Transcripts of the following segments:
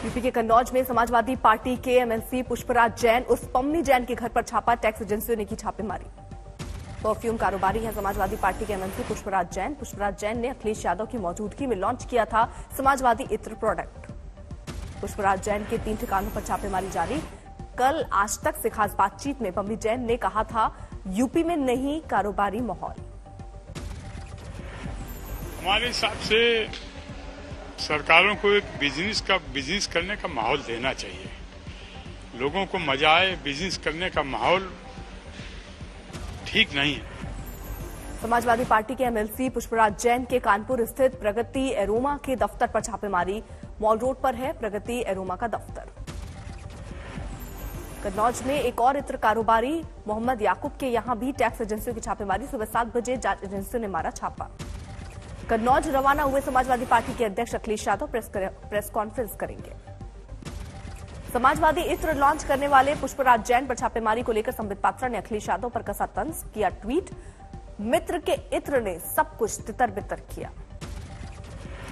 UP के कन्नौज में Samajwadi party के एमएलसी पुष्पराज जैन उर्फ पम्मी जैन के घर पर छापा, टैक्स एजेंसियों ने की छापेमारी। परफ्यूम कारोबारी है समाजवादी पार्टी के एमएलसी पुष्पराज जैन। पुष्पराज जैन ने अखिलेश यादव की मौजूदगी में लॉन्च किया था समाजवादी इत्र प्रोडक्ट। पुष्पराज जैन के 3 ठिकानों पर छापेमारी जारी। कल आज तक से खास बातचीत में पम्मी जैन ने कहा था, यूपी में नहीं कारोबारी माहौल। हमारे हिसाब से सरकारों को एक बिजनेस करने का माहौल देना चाहिए। लोगों को मजा आए, बिजनेस करने का माहौल ठीक नहीं है। समाजवादी पार्टी के एमएलसी पुष्पराज जैन के कानपुर स्थित प्रगति एरोमा के दफ्तर पर छापेमारी। मॉल रोड पर है प्रगति एरोमा का दफ्तर। कन्नौज में एक और इत्र कारोबारी मोहम्मद याकूब के यहां भी टैक्स एजेंसियों की छापेमारी। सुबह 7 बजे जांच एजेंसियों ने मारा छापा। कन्नौज रवाना हुए समाजवादी पार्टी के अध्यक्ष अखिलेश यादव प्रेस कॉन्फ्रेंस करेंगे। समाजवादी इत्र लॉन्च करने वाले पुष्पराज जैन पर छापेमारी को लेकर संबित पात्रा ने अखिलेश यादव पर कसा तंज, किया ट्वीट। मित्र के इत्र ने सब कुछ तितर बितर किया।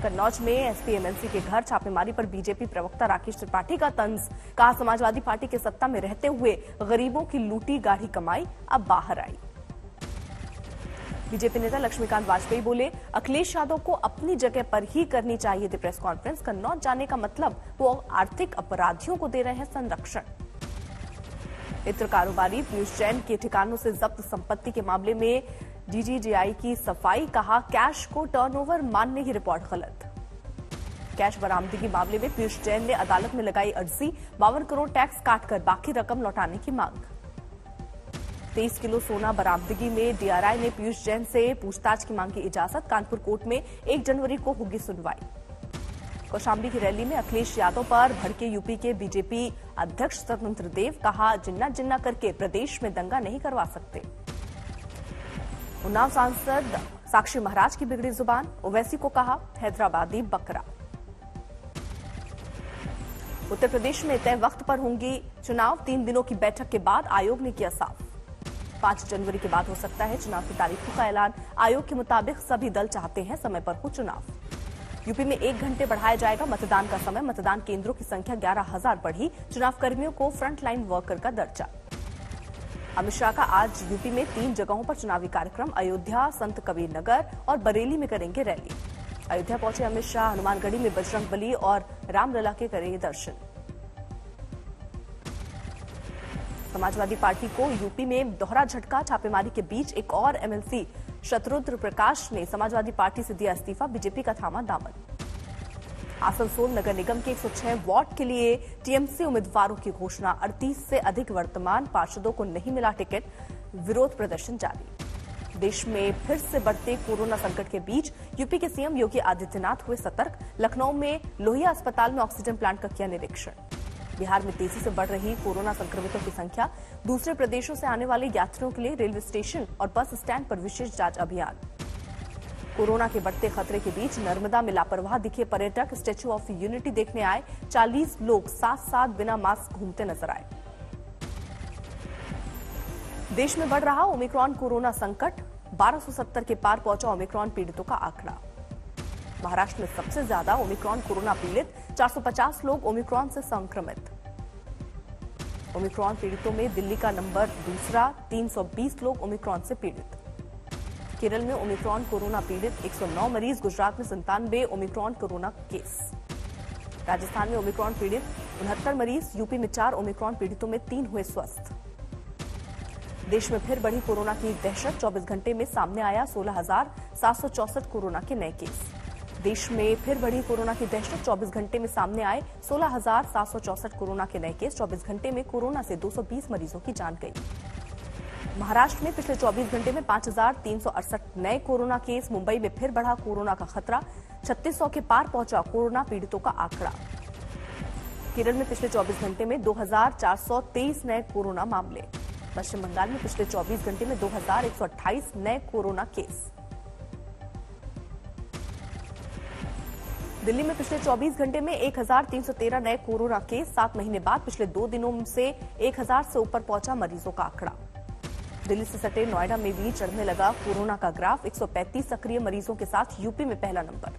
कन्नौज में एसपी एमएलसी के घर छापेमारी पर बीजेपी प्रवक्ता राकेश त्रिपाठी का तंज, कहा समाजवादी पार्टी के सत्ता में रहते हुए गरीबों की लूटी गाढ़ी कमाई अब बाहर आई। बीजेपी नेता लक्ष्मीकांत वाजपेयी बोले, अखिलेश यादव को अपनी जगह पर ही करनी चाहिए थी प्रेस कॉन्फ्रेंस। कन्नौज जाने का मतलब वो आर्थिक अपराधियों को दे रहे हैं संरक्षण। इत्र कारोबारी पीयूष जैन के ठिकानों से जब्त संपत्ति के मामले में डीजीजीआई की सफाई, कहा कैश को टर्नओवर मानने की रिपोर्ट गलत। कैश बरामदगी मामले में पीयूष जैन ने अदालत में लगाई अर्जी, 52 करोड़ टैक्स काटकर बाकी रकम लौटाने की मांग। 23 किलो सोना बरामदगी में डीआरआई ने पीयूष जैन से पूछताछ की मांगी इजाजत। कानपुर कोर्ट में 1 जनवरी को होगी सुनवाई। कौशाम्बी की रैली में अखिलेश यादव पर भड़के यूपी के बीजेपी अध्यक्ष स्वतंत्र देव, कहा जिन्ना जिन्ना करके प्रदेश में दंगा नहीं करवा सकते। उन्नाव सांसद साक्षी महाराज की बिगड़ी जुबान, ओवैसी को कहा हैदराबादी बकरा। उत्तर प्रदेश में तय वक्त पर होंगी चुनाव, 3 दिनों की बैठक के बाद आयोग ने किया साफ। 5 जनवरी के बाद हो सकता है चुनाव की तारीखों का ऐलान। आयोग के मुताबिक सभी दल चाहते हैं समय पर हो चुनाव। यूपी में 1 घंटे बढ़ाया जाएगा मतदान का समय। मतदान केंद्रों की संख्या 11,000 बढ़ी। चुनाव कर्मियों को फ्रंटलाइन वर्कर का दर्जा। अमित शाह का आज यूपी में 3 जगहों पर चुनावी कार्यक्रम। अयोध्या, संत कबीर नगर और बरेली में करेंगे रैली। अयोध्या पहुंचे अमित शाह, हनुमानगढ़ी में बजरंगबली और रामलला के करेंगे दर्शन। समाजवादी पार्टी को यूपी में दोहरा झटका, छापेमारी के बीच एक और एमएलसी शत्रुघ्न प्रकाश ने समाजवादी पार्टी से दिया इस्तीफा, बीजेपी का थामा दामन। आसनसोल नगर निगम के 106 वार्ड के लिए टीएमसी उम्मीदवारों की घोषणा। 38 से अधिक वर्तमान पार्षदों को नहीं मिला टिकट, विरोध प्रदर्शन जारी। देश में फिर से बढ़ते कोरोना संकट के बीच यूपी के सीएम योगी आदित्यनाथ हुए सतर्क। लखनऊ में लोहिया अस्पताल में ऑक्सीजन प्लांट का किया निरीक्षण। बिहार में तेजी से बढ़ रही कोरोना संक्रमितों की संख्या। दूसरे प्रदेशों से आने वाले यात्रियों के लिए रेलवे स्टेशन और बस स्टैंड पर विशेष जांच अभियान। कोरोना के बढ़ते खतरे के बीच नर्मदा में लापरवाह दिखे पर्यटक। स्टैच्यू ऑफ यूनिटी देखने आए 40 लोग साथ साथ बिना मास्क घूमते नजर आए। देश में बढ़ रहा ओमिक्रॉन कोरोना संकट। 1270 के पार पहुंचा ओमिक्रॉन पीड़ितों का आंकड़ा। महाराष्ट्र में सबसे ज्यादा ओमिक्रॉन कोरोना पीड़ित, 450 लोग ओमिक्रॉन से संक्रमित। ओमिक्रॉन पीड़ितों में दिल्ली का नंबर दूसरा, 320 लोग ओमिक्रॉन से पीड़ित। केरल में ओमिक्रॉन कोरोना पीड़ित 109 मरीज। गुजरात में 97 ओमिक्रॉन कोरोना केस। राजस्थान में ओमिक्रॉन पीड़ित 69 मरीज। यूपी में 4 ओमिक्रॉन पीड़ितों में 3 हुए स्वस्थ। देश में फिर बढ़ी कोरोना की दहशत। 24 घंटे में सामने आया 16,764 कोरोना के नए केस। देश में फिर बढ़ी कोरोना की दहशत। 24 घंटे में सामने आए 16,764 कोरोना के नए केस। 24 घंटे में कोरोना से 220 मरीजों की जान गई। महाराष्ट्र में पिछले 24 घंटे में 5,368 नए कोरोना केस। मुंबई में फिर बढ़ा कोरोना का खतरा। 3600 के पार पहुंचा कोरोना पीड़ितों का आंकड़ा। केरल में पिछले 24 घंटे में 2,423 नए कोरोना मामले। पश्चिम बंगाल में पिछले 24 घंटे में 2,128 नए कोरोना केस। दिल्ली में पिछले 24 घंटे में 1,313 नए कोरोना केस। 7 महीने बाद पिछले 2 दिनों से 1,000 से ऊपर पहुंचा मरीजों का आंकड़ा। दिल्ली से सटे नोएडा में भी चढ़ने लगा कोरोना का ग्राफ। 135 सक्रिय मरीजों के साथ यूपी में पहला नंबर।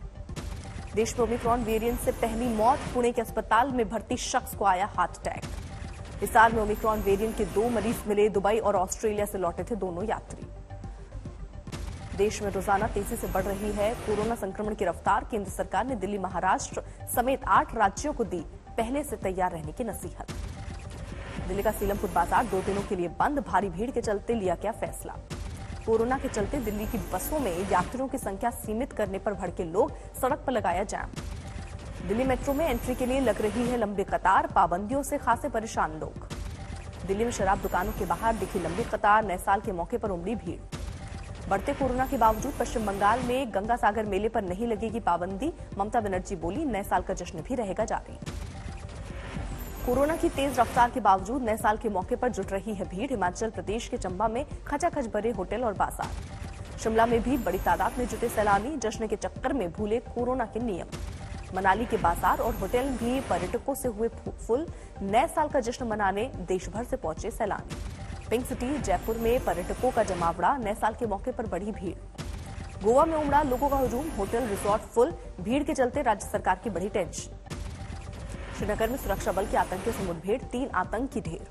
देश में ओमिक्रॉन वेरिएंट से पहली मौत, पुणे के अस्पताल में भर्ती शख्स को आया हार्ट अटैक। इस साल में ओमिक्रॉन वेरिएंट के 2 मरीज मिले, दुबई और ऑस्ट्रेलिया से लौटे थे दोनों यात्री। देश में रोजाना तेजी से बढ़ रही है कोरोना संक्रमण की रफ्तार। केंद्र सरकार ने दिल्ली, महाराष्ट्र समेत 8 राज्यों को दी पहले से तैयार रहने की नसीहत। दिल्ली का सीलमपुर बाजार 2 दिनों के लिए बंद, भारी भीड़ के चलते लिया गया फैसला। कोरोना के चलते दिल्ली की बसों में यात्रियों की संख्या सीमित करने पर भड़के लोग, सड़क पर लगाया जाम। दिल्ली मेट्रो में एंट्री के लिए लग रही है लंबी कतार, पाबंदियों से खासे परेशान लोग। दिल्ली में शराब दुकानों के बाहर दिखी लंबी कतार, नए साल के मौके पर उमड़ी भीड़। बढ़ते कोरोना के बावजूद पश्चिम बंगाल में गंगा सागर मेले पर नहीं लगेगी पाबंदी, ममता बनर्जी बोली नए साल का जश्न भी रहेगा जारी। कोरोना की तेज रफ्तार के बावजूद नए साल के मौके पर जुट रही है भीड़। हिमाचल प्रदेश के चंबा में खचाखच भरे होटल और बाजार। शिमला में भी बड़ी तादाद में जुटे सैलानी, जश्न के चक्कर में भूले कोरोना के नियम। मनाली के बाजार और होटल भी पर्यटकों से हुए फुल, नए साल का जश्न मनाने देश भर से पहुंचे सैलानी। पिंक सिटी जयपुर में पर्यटकों का जमावड़ा, नए साल के मौके पर बढ़ी भीड़। गोवा में उमड़ा लोगों का हुजूम, होटल रिसोर्ट फुल, भीड़ के चलते राज्य सरकार की बड़ी टेंशन। श्रीनगर में सुरक्षा बल के आतंकियों से मुठभेड़, 3 आतंकी ढेर।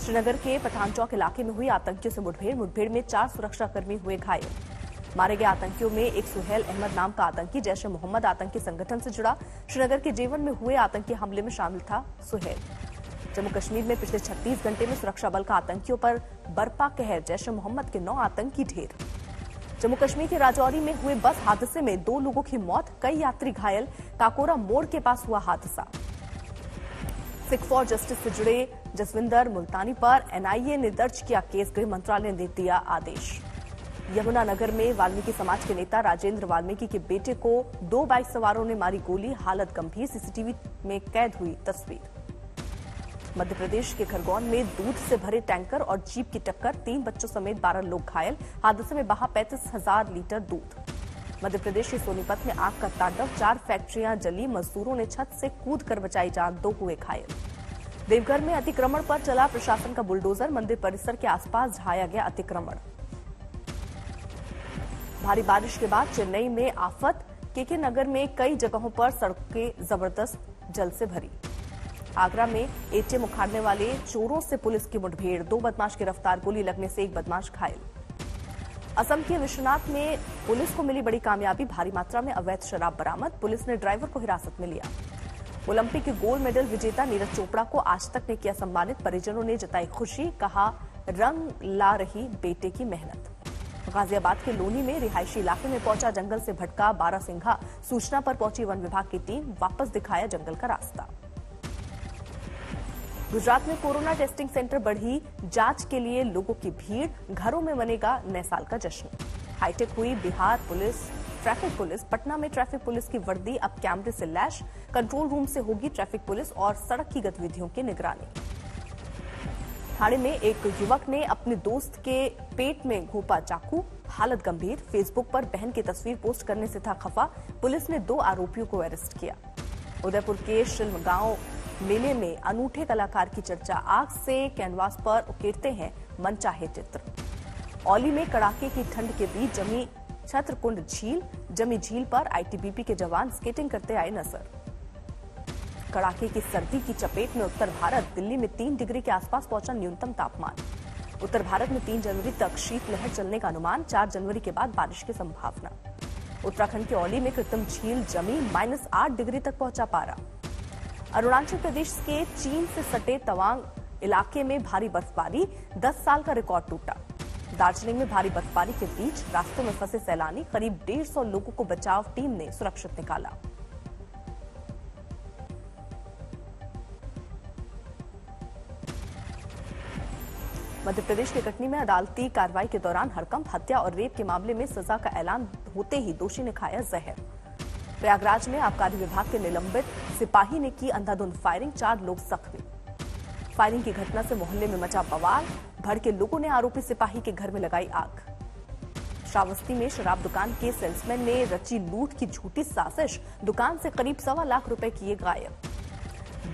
श्रीनगर के पठान चौक इलाके में हुई आतंकियों से मुठभेड़ में 4 सुरक्षाकर्मी हुए घायल। मारे गए आतंकियों में एक सुहेल अहमद नाम का आतंकी जैश ए मोहम्मद आतंकी संगठन से जुड़ा। श्रीनगर के जेवन में हुए आतंकी हमले में शामिल था सुहेल। जम्मू कश्मीर में पिछले 36 घंटे में सुरक्षा बल का आतंकियों पर बरपा कहर, जैश ए मोहम्मद के 9 आतंकी ढेर। जम्मू कश्मीर के राजौरी में हुए बस हादसे में 2 लोगों की मौत, कई यात्री घायल। काकोरा मोड़ के पास हुआ हादसा। सिख फॉर जस्टिस से जुड़े जसविंदर मुल्तानी पर एनआईए ने दर्ज किया केस, गृह मंत्रालय ने दिया आदेश। यमुनानगर में वाल्मीकि समाज के नेता राजेंद्र वाल्मीकि के बेटे को 2 बाइक सवारों ने मारी गोली, हालत गंभीर, सीसीटीवी में कैद हुई तस्वीर। मध्य प्रदेश के खरगोन में दूध से भरे टैंकर और जीप की टक्कर, 3 बच्चों समेत 12 लोग घायल, हादसे में बहा 35,000 लीटर दूध। मध्य प्रदेश के सोनीपत में आग का तांडव, 4 फैक्ट्रियां जली, मजदूरों ने छत से कूद कर बचाई जान, 2 हुए घायल। देवघर में अतिक्रमण पर चला प्रशासन का बुलडोजर, मंदिर परिसर के आसपास ढाया गया अतिक्रमण। भारी बारिश के बाद चेन्नई में आफत, केके नगर में कई जगहों पर सड़कें जबरदस्त जल से भरी। आगरा में एटीएम उखाड़ने वाले चोरों से पुलिस की मुठभेड़, 2 बदमाश गिरफ्तार, गोली लगने से 1 बदमाश घायल। असम के विश्वनाथ में पुलिस को मिली बड़ी कामयाबी, भारी मात्रा में अवैध शराब बरामद, पुलिस ने ड्राइवर को हिरासत में लिया। ओलंपिक के गोल्ड मेडल विजेता नीरज चोपड़ा को आज तक ने किया सम्मानित, परिजनों ने जताई खुशी, कहा रंग ला रही बेटे की मेहनत। गाजियाबाद के लोनी में रिहायशी इलाके में पहुंचा जंगल से भटका बारहसिंघा, सूचना पर पहुंची वन विभाग की टीम, वापस दिखाया जंगल का रास्ता। गुजरात में कोरोना टेस्टिंग सेंटर बढ़ी, जांच के लिए लोगों की भीड़, घरों में मनेगा नए साल का जश्न। हाईटेक हुई Bihar police, traffic police. Patna में ट्रैफिक पुलिस की वर्दी अब कैमरे से लैश, कंट्रोल रूम से होगी ट्रैफिक पुलिस और सड़क की गतिविधियों की निगरानी। ठाणे में एक युवक ने अपने दोस्त के पेट में घोंपा चाकू, हालत गंभीर, फेसबुक पर बहन की तस्वीर पोस्ट करने से था खफा, पुलिस ने 2 आरोपियों को अरेस्ट किया। उदयपुर के शिल्प गांव मेले में अनूठे कलाकार की चर्चा, आग से कैनवास पर उकेरते हैं मनचाहे चित्र। औली में कड़ाके की ठंड के बीच जमी छत्रकुंड झील, जमी झील पर आईटीबीपी के जवान स्केटिंग करते आए नजर। कड़ाके की सर्दी की चपेट में उत्तर भारत, दिल्ली में 3 डिग्री के आसपास पहुंचा न्यूनतम तापमान। उत्तर भारत में 3 जनवरी तक शीतलहर चलने का अनुमान, 4 जनवरी के बाद बारिश की संभावना। उत्तराखंड के औली में कृत्रिम झील जमी, -8 डिग्री तक पहुंचा पारा। अरुणाचल प्रदेश के चीन से सटे तवांग इलाके में भारी बर्फबारी, 10 साल का रिकॉर्ड टूटा। दार्जिलिंग में भारी बर्फबारी के बीच रास्तों में फंसे सैलानी, करीब 150 लोगों को बचाव टीम ने सुरक्षित निकाला। मध्य प्रदेश के कटनी में अदालती कार्रवाई के दौरान हड़कंप, हत्या और रेप के मामले में सजा का ऐलान होते ही दोषी ने खाया जहर। प्रयागराज में आबकारी विभाग के निलंबित सिपाही ने की अंधाधुंध फायरिंग, 4 लोग जख्मी। फायरिंग की घटना से मोहल्ले में मचा बवाल, भड़के लोगों ने आरोपी सिपाही के घर में लगाई आग। श्रावस्ती में शराब दुकान के सेल्समैन ने रची लूट की झूठी साजिश, दुकान से करीब 1.25 लाख रुपए किए गायब।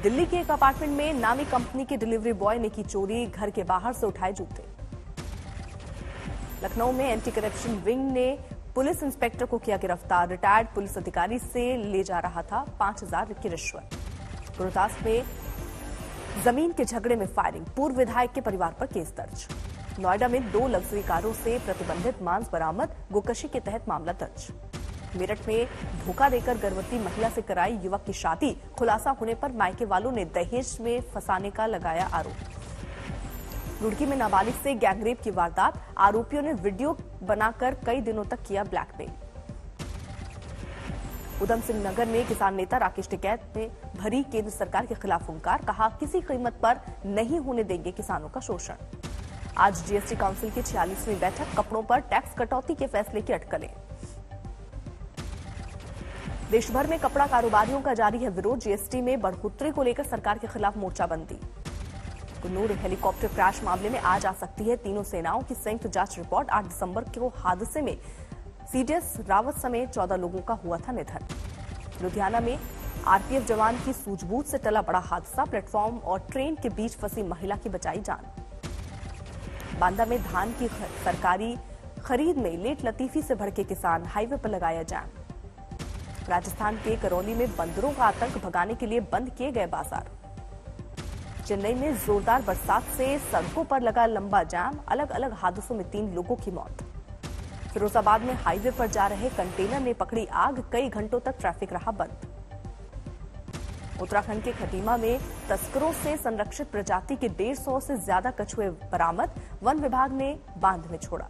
दिल्ली के एक अपार्टमेंट में नामी कंपनी के डिलीवरी बॉय ने की चोरी, घर के बाहर से उठाए जूते। लखनऊ में एंटी करप्शन विंग ने पुलिस इंस्पेक्टर को किया गिरफ्तार। रिटायर्ड पुलिस अधिकारी से ले जा रहा था 5,000 की रिश्वत। रोहतास में जमीन के झगड़े में फायरिंग, पूर्व विधायक के परिवार पर केस दर्ज। नोएडा में 2 लग्जरी कारों से प्रतिबंधित मांस बरामद, गोकशी के तहत मामला दर्ज। मेरठ में धोखा देकर गर्भवती महिला से कराई युवक की शादी, खुलासा होने पर मायके वालों ने दहेज में फंसाने का लगाया आरोप। रुड़की में नाबालिग से गैंगरेप की वारदात, आरोपियों ने वीडियो बनाकर कई दिनों तक किया ब्लैकमेल। उधम सिंह नगर में किसान नेता राकेश टिकैत ने भरी केंद्र सरकार के खिलाफ हुंकार, कहा किसी कीमत पर नहीं होने देंगे किसानों का शोषण। आज जीएसटी काउंसिल की 46वीं बैठक, कपड़ों पर टैक्स कटौती के फैसले की अटकलें। देश भर में कपड़ा कारोबारियों का जारी है विरोध, जीएसटी में बढ़ोतरी को लेकर सरकार के खिलाफ मोर्चाबंदी। कुन्नूर हेलीकॉप्टर क्रैश मामले में आज आ सकती है तीनों सेनाओं की संयुक्त जांच रिपोर्ट। 8 दिसंबर को हादसे में सीडीएस रावत समेत 14 लोगों का हुआ था निधन। लुधियाना में आरपीएफ जवान की सूझबूझ से टला बड़ा हादसा, प्लेटफॉर्म और ट्रेन के बीच फंसी महिला की बचाई जान। बांदा में धान की सरकारी खरीद में लेट लतीफी से भड़के किसान, हाईवे पर लगाया जाम। राजस्थान के करौली में बंदरों का आतंक भगाने के लिए बंद किए गए बाजार। चेन्नई में जोरदार बरसात से सड़कों पर लगा लंबा जाम, अलग अलग हादसों में 3 लोगों की मौत। फिरोजाबाद में हाईवे पर जा रहे कंटेनर ने पकड़ी आग, कई घंटों तक ट्रैफिक रहा बंद। उत्तराखंड के खटीमा में तस्करों से संरक्षित प्रजाति के 150 से ज्यादा कछुए बरामद, वन विभाग ने बांध में छोड़ा।